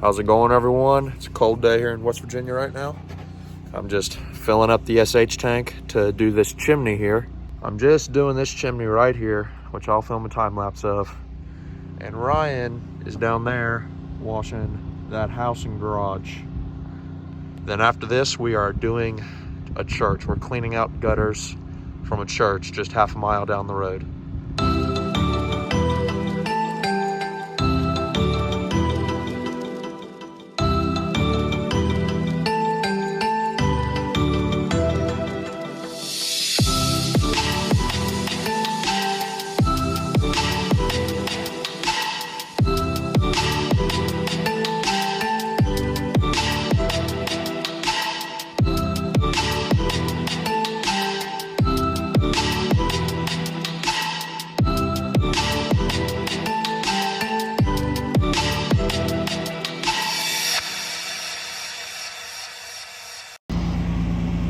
How's it going, everyone? It's a cold day here in West Virginia right now. I'm just filling up the SH tank to do this chimney here. I'm just doing this chimney right here, which I'll film a time lapse of. And Ryan is down there washing that house and garage. Then after this, we are doing a church. We're cleaning out gutters from a church just half a mile down the road.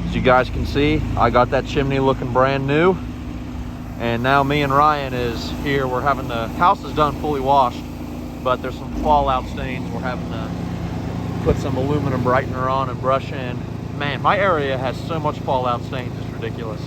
As you guys can see, I got that chimney looking brand new. And now me and Ryan is here. We're having the house is done fully washed, but there's some fallout stains. We're having to put some aluminum brightener on and brush in. Man, my area has so much fallout stains, it's ridiculous.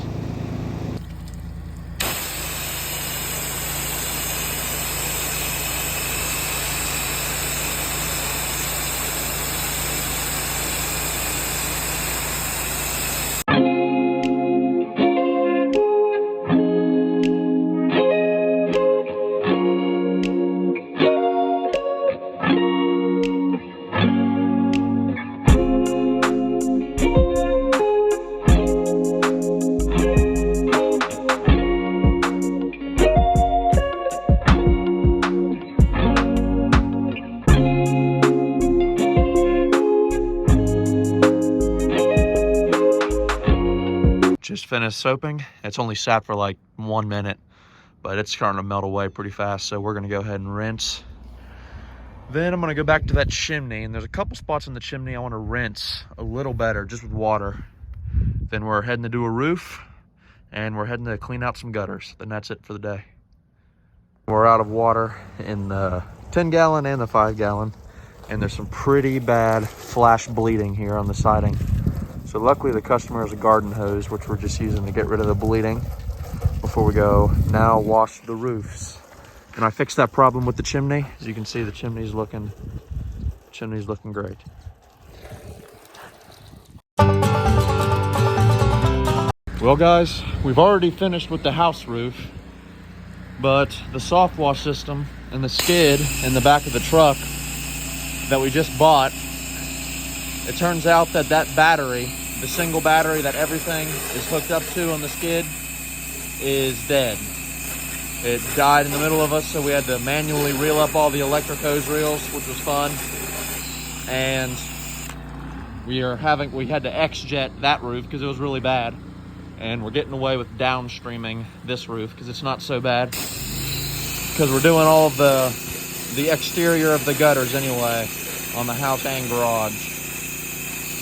Just finished soaping. It's only sat for like 1 minute, but it's starting to melt away pretty fast. So we're gonna go ahead and rinse. Then I'm gonna go back to that chimney, and there's a couple spots in the chimney I wanna rinse a little better, just with water. Then we're heading to do a roof, and we're heading to clean out some gutters. Then that's it for the day. We're out of water in the 10 gallon and the 5 gallon, and there's some pretty bad flash bleeding here on the siding. So luckily the customer has a garden hose, which we're just using to get rid of the bleeding before we go now wash the roofs. And I fixed that problem with the chimney. As you can see, the chimney's looking great. Well guys, we've already finished with the house roof, but the soft wash system and the skid in the back of the truck that we just bought, it turns out that battery, the single battery that everything is hooked up to on the skid, is dead. It died in the middle of us, so we had to manually reel up all the electric hose reels, which was fun. And we had to X-jet that roof because it was really bad. And we're getting away with downstreaming this roof because it's not so bad. Because we're doing all of the exterior of the gutters anyway on the house and garage.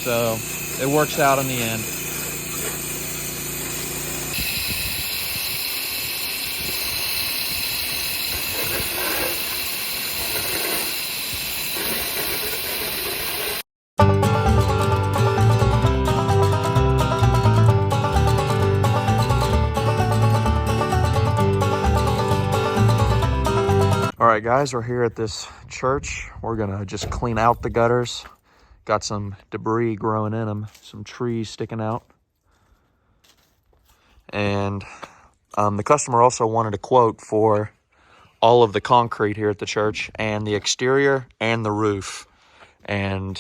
So it works out in the end. All right, guys, we're here at this church. We're gonna just clean out the gutters. Got some debris growing in them, some trees sticking out. And the customer also wanted a quote for all of the concrete here at the church and the exterior and the roof. And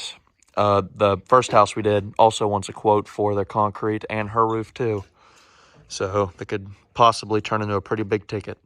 the first house we did also wants a quote for their concrete and her roof too. So they could possibly turn into a pretty big ticket.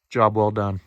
Job well done.